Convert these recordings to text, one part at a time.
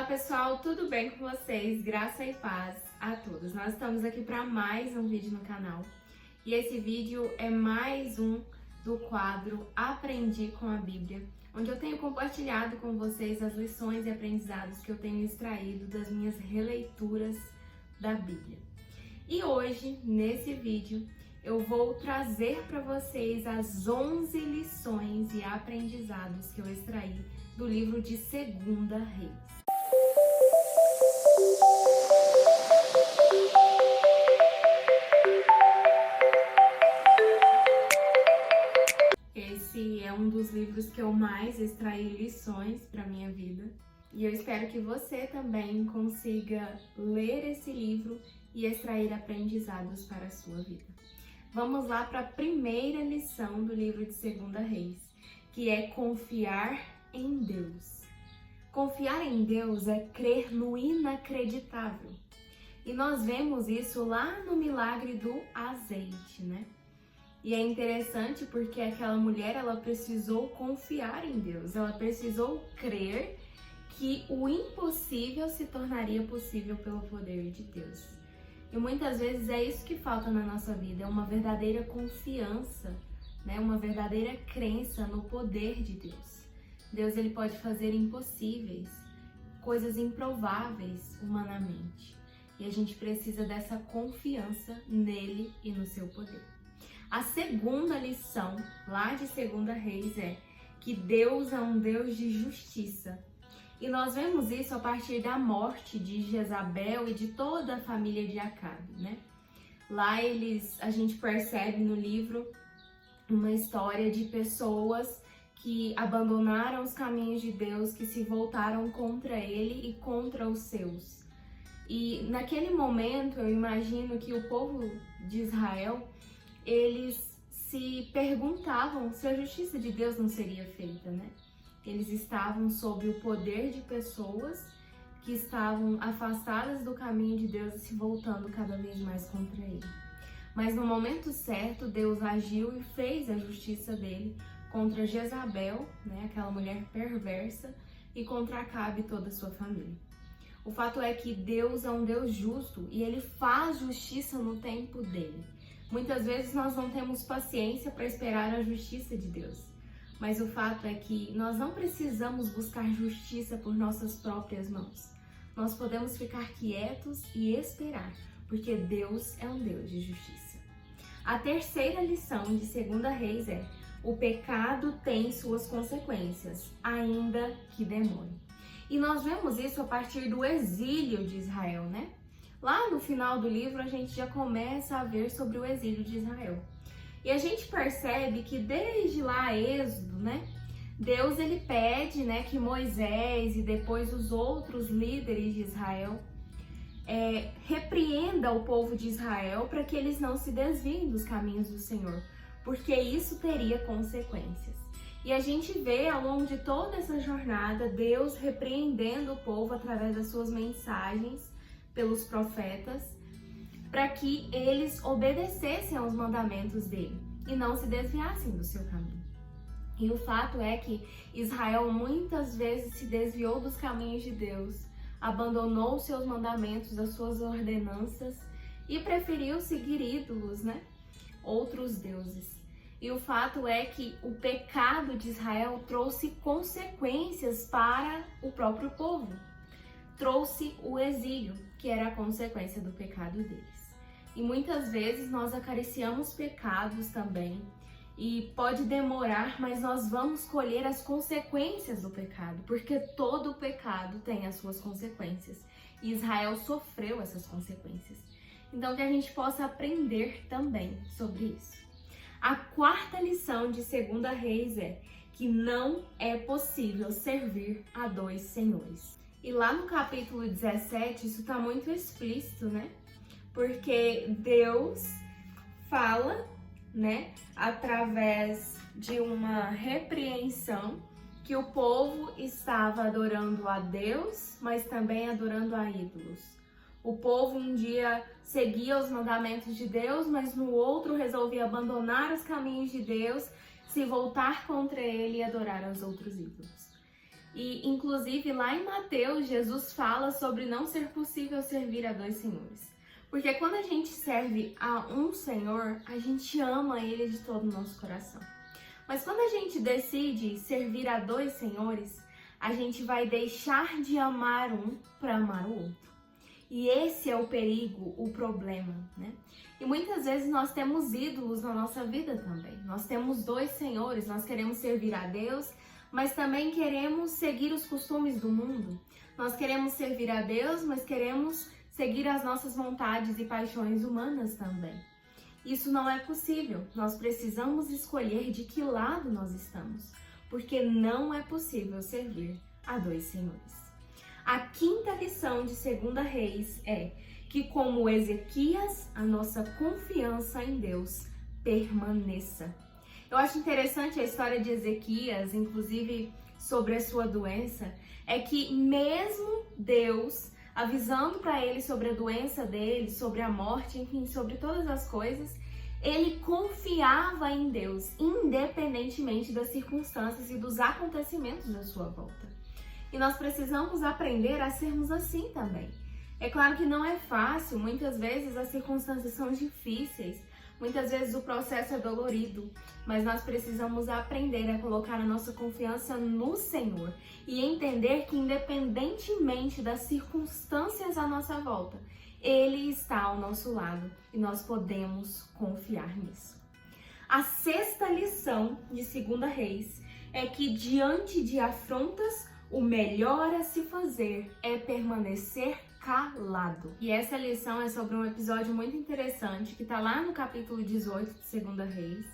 pessoal, tudo bem com vocês? Graça e paz a todos. Nós estamos aqui para mais um vídeo no canal e esse vídeo é mais um do quadro Aprendi com a Bíblia, onde eu tenho compartilhado com vocês as lições e aprendizados que eu tenho extraído das minhas releituras da Bíblia. E hoje, nesse vídeo, eu vou trazer para vocês as 11 lições e aprendizados que eu extraí do livro de 2 Reis. Esse é um dos livros que eu mais extraí lições para minha vida e eu espero que você também consiga ler esse livro e extrair aprendizados para a sua vida. Vamos lá para a primeira lição do livro de 2 Reis, que é confiar em Deus. Confiar em Deus é crer no inacreditável. E nós vemos isso lá no milagre do azeite, né? E é interessante porque aquela mulher, ela precisou confiar em Deus, ela precisou crer que o impossível se tornaria possível pelo poder de Deus. E muitas vezes é isso que falta na nossa vida, é uma verdadeira confiança, né? Uma verdadeira crença no poder de Deus. Deus, ele pode fazer impossíveis, coisas improváveis humanamente. E a gente precisa dessa confiança nele e no seu poder. A segunda lição, lá de 2 Reis, é que Deus é um Deus de justiça. E nós vemos isso a partir da morte de Jezabel e de toda a família de Acabe, né? Lá a gente percebe no livro uma história de pessoas que abandonaram os caminhos de Deus, que se voltaram contra ele e contra os seus. E naquele momento eu imagino que o povo de Israel, eles se perguntavam se a justiça de Deus não seria feita, né? Eles estavam sob o poder de pessoas que estavam afastadas do caminho de Deus e se voltando cada vez mais contra ele. Mas no momento certo, Deus agiu e fez a justiça dele contra Jezabel, né, aquela mulher perversa, e contra Acabe e toda a sua família. O fato é que Deus é um Deus justo e ele faz justiça no tempo dele. Muitas vezes nós não temos paciência para esperar a justiça de Deus. Mas o fato é que nós não precisamos buscar justiça por nossas próprias mãos. Nós podemos ficar quietos e esperar, porque Deus é um Deus de justiça. A terceira lição de 2 Reis é: o pecado tem suas consequências, ainda que demore. E nós vemos isso a partir do exílio de Israel, né? Lá no final do livro a gente já começa a ver sobre o exílio de Israel. E a gente percebe que desde lá, Êxodo, né? Deus, ele pede, né, que Moisés e depois os outros líderes de Israel repreenda o povo de Israel para que eles não se desviem dos caminhos do Senhor, porque isso teria consequências. E a gente vê ao longo de toda essa jornada Deus repreendendo o povo através das suas mensagens pelos profetas, para que eles obedecessem aos mandamentos dele e não se desviassem do seu caminho. E o fato é que Israel muitas vezes se desviou dos caminhos de Deus, abandonou os seus mandamentos, as suas ordenanças e preferiu seguir ídolos, né? Outros deuses. E o fato é que o pecado de Israel trouxe consequências para o próprio povo. Trouxe o exílio, que era a consequência do pecado deles. E muitas vezes nós acariciamos pecados também, e pode demorar, mas nós vamos colher as consequências do pecado, porque todo pecado tem as suas consequências, e Israel sofreu essas consequências. Então que a gente possa aprender também sobre isso. A quarta lição de 2 Reis é que não é possível servir a dois senhores. E lá no capítulo 17, isso está muito explícito, né? Porque Deus fala, né, através de uma repreensão, que o povo estava adorando a Deus, mas também adorando a ídolos. O povo um dia seguia os mandamentos de Deus, mas no outro resolvia abandonar os caminhos de Deus, se voltar contra ele e adorar aos outros ídolos. E, inclusive, lá em Mateus, Jesus fala sobre não ser possível servir a dois senhores. Porque quando a gente serve a um Senhor, a gente ama Ele de todo o nosso coração. Mas quando a gente decide servir a dois senhores, a gente vai deixar de amar um para amar o outro. E esse é o perigo, o problema, né? E muitas vezes nós temos ídolos na nossa vida também. Nós temos dois senhores, nós queremos servir a Deus, mas também queremos seguir os costumes do mundo. Nós queremos servir a Deus, mas queremos seguir as nossas vontades e paixões humanas também. Isso não é possível. Nós precisamos escolher de que lado nós estamos, porque não é possível servir a dois senhores. A quinta lição de 2 Reis é que, como Ezequias, a nossa confiança em Deus permaneça. Eu acho interessante a história de Ezequias, inclusive sobre a sua doença, é que mesmo Deus avisando para ele sobre a doença dele, sobre a morte, enfim, sobre todas as coisas, ele confiava em Deus, independentemente das circunstâncias e dos acontecimentos à sua volta. E nós precisamos aprender a sermos assim também. É claro que não é fácil, muitas vezes as circunstâncias são difíceis, muitas vezes o processo é dolorido, mas nós precisamos aprender a colocar a nossa confiança no Senhor e entender que, independentemente das circunstâncias à nossa volta, Ele está ao nosso lado e nós podemos confiar nisso. A sexta lição de 2 Reis é que, diante de afrontas, o melhor a se fazer é permanecer calado. E essa lição é sobre um episódio muito interessante que está lá no capítulo 18 de 2 Reis,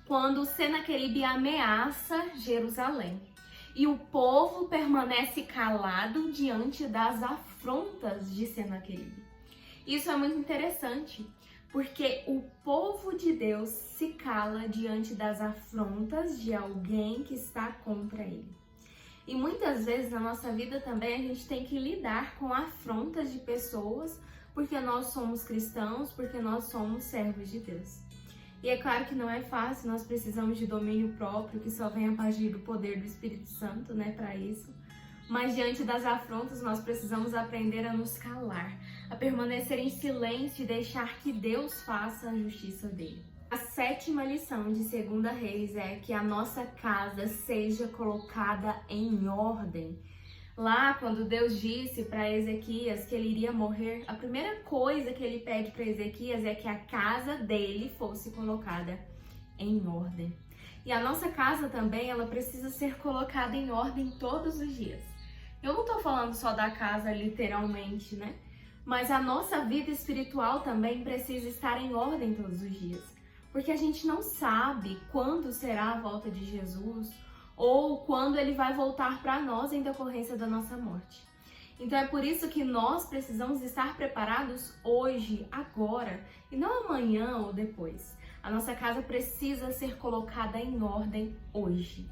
quando Senaqueribe ameaça Jerusalém. E o povo permanece calado diante das afrontas de Senaqueribe. Isso é muito interessante, porque o povo de Deus se cala diante das afrontas de alguém que está contra ele. E muitas vezes na nossa vida também a gente tem que lidar com afrontas de pessoas, porque nós somos cristãos, porque nós somos servos de Deus. E é claro que não é fácil, nós precisamos de domínio próprio, que só vem a partir do poder do Espírito Santo, né, para isso. Mas diante das afrontas nós precisamos aprender a nos calar, a permanecer em silêncio e deixar que Deus faça a justiça dele. A sétima lição de 2 Reis é que a nossa casa seja colocada em ordem. Lá, quando Deus disse para Ezequias que ele iria morrer, a primeira coisa que ele pede para Ezequias é que a casa dele fosse colocada em ordem. E a nossa casa também, ela precisa ser colocada em ordem todos os dias. Eu não estou falando só da casa literalmente, né? Mas a nossa vida espiritual também precisa estar em ordem todos os dias. Porque a gente não sabe quando será a volta de Jesus ou quando ele vai voltar para nós em decorrência da nossa morte. Então é por isso que nós precisamos estar preparados hoje, agora, e não amanhã ou depois. A nossa casa precisa ser colocada em ordem hoje.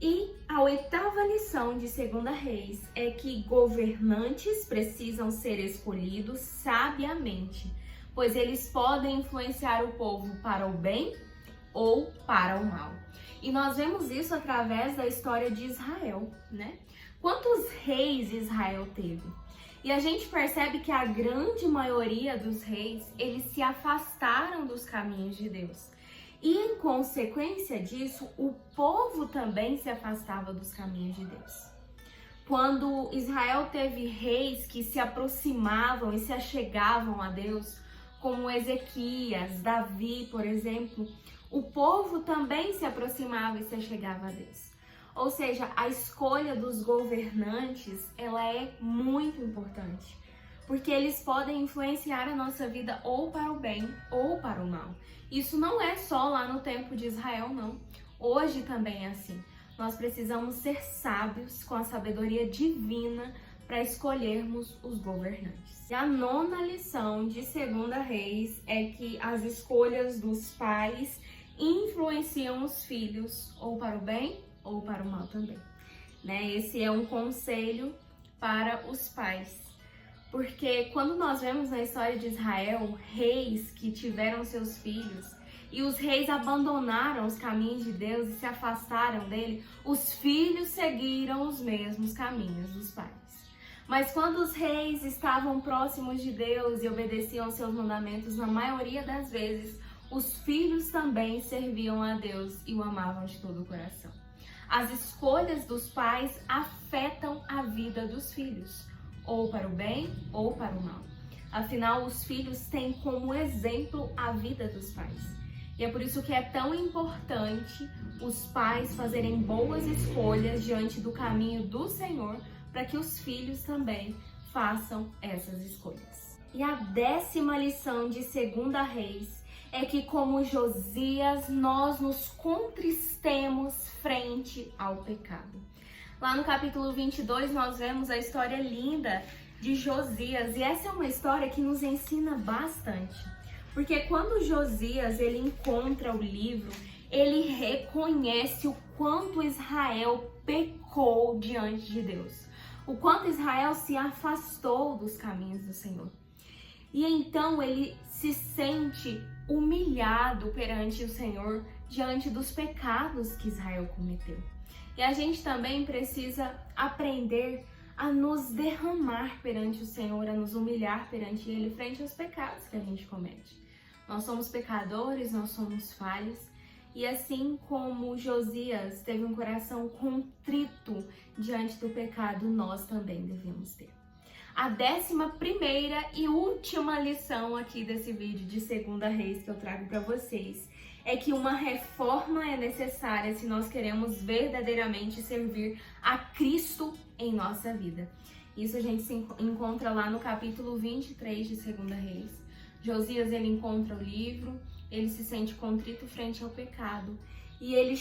E a oitava lição de 2 Reis é que governantes precisam ser escolhidos sabiamente, pois eles podem influenciar o povo para o bem ou para o mal. E nós vemos isso através da história de Israel, né? Quantos reis Israel teve? E a gente percebe que a grande maioria dos reis, eles se afastaram dos caminhos de Deus. E em consequência disso, o povo também se afastava dos caminhos de Deus. Quando Israel teve reis que se aproximavam e se achegavam a Deus, como Ezequias, Davi, por exemplo, o povo também se aproximava e se achegava a Deus. Ou seja, a escolha dos governantes, ela é muito importante, porque eles podem influenciar a nossa vida ou para o bem ou para o mal. Isso não é só lá no tempo de Israel, não. Hoje também é assim. Nós precisamos ser sábios com a sabedoria divina para escolhermos os governantes. E a nona lição de 2 Reis é que as escolhas dos pais influenciam os filhos ou para o bem ou para o mal também, né? Esse é um conselho para os pais, porque quando nós vemos na história de Israel reis que tiveram seus filhos e os reis abandonaram os caminhos de Deus e se afastaram dele, os filhos seguiram os mesmos caminhos dos pais. Mas quando os reis estavam próximos de Deus e obedeciam seus mandamentos, na maioria das vezes, os filhos também serviam a Deus e o amavam de todo o coração. As escolhas dos pais afetam a vida dos filhos, ou para o bem ou para o mal. Afinal, os filhos têm como exemplo a vida dos pais. E é por isso que é tão importante os pais fazerem boas escolhas diante do caminho do Senhor, para que os filhos também façam essas escolhas. E a 10ª lição de 2 Reis é que, como Josias, nós nos contristemos frente ao pecado. Lá no capítulo 22, nós vemos a história linda de Josias, e essa é uma história que nos ensina bastante, porque quando Josias ele encontra o livro, ele reconhece o quanto Israel pecou diante de Deus, o quanto Israel se afastou dos caminhos do Senhor. E então ele se sente humilhado perante o Senhor diante dos pecados que Israel cometeu. E a gente também precisa aprender a nos derramar perante o Senhor, a nos humilhar perante Ele frente aos pecados que a gente comete. Nós somos pecadores, nós somos falhos, e assim como Josias teve um coração contrito diante do pecado, nós também devemos ter. A 11ª e última lição aqui desse vídeo de 2 Reis que eu trago para vocês é que uma reforma é necessária se nós queremos verdadeiramente servir a Cristo em nossa vida. Isso a gente se encontra lá no capítulo 23 de 2 Reis. Josias, ele encontra o livro, ele se sente contrito frente ao pecado e ele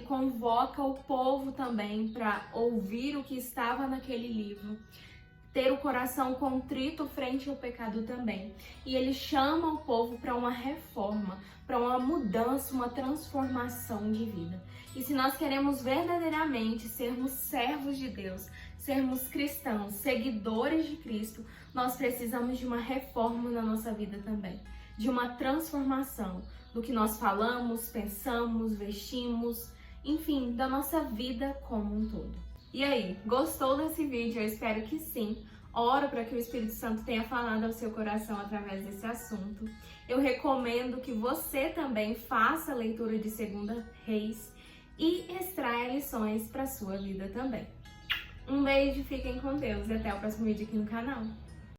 convoca o povo também para ouvir o que estava naquele livro, ter o coração contrito frente ao pecado também. E ele chama o povo para uma reforma, para uma mudança, uma transformação de vida. E se nós queremos verdadeiramente sermos servos de Deus, sermos cristãos, seguidores de Cristo, nós precisamos de uma reforma na nossa vida também, de uma transformação do que nós falamos, pensamos, vestimos, enfim, da nossa vida como um todo. E aí, gostou desse vídeo? Eu espero que sim. Oro para que o Espírito Santo tenha falado ao seu coração através desse assunto. Eu recomendo que você também faça a leitura de 2 Reis e extraia lições para a sua vida também. Um beijo, fiquem com Deus e até o próximo vídeo aqui no canal.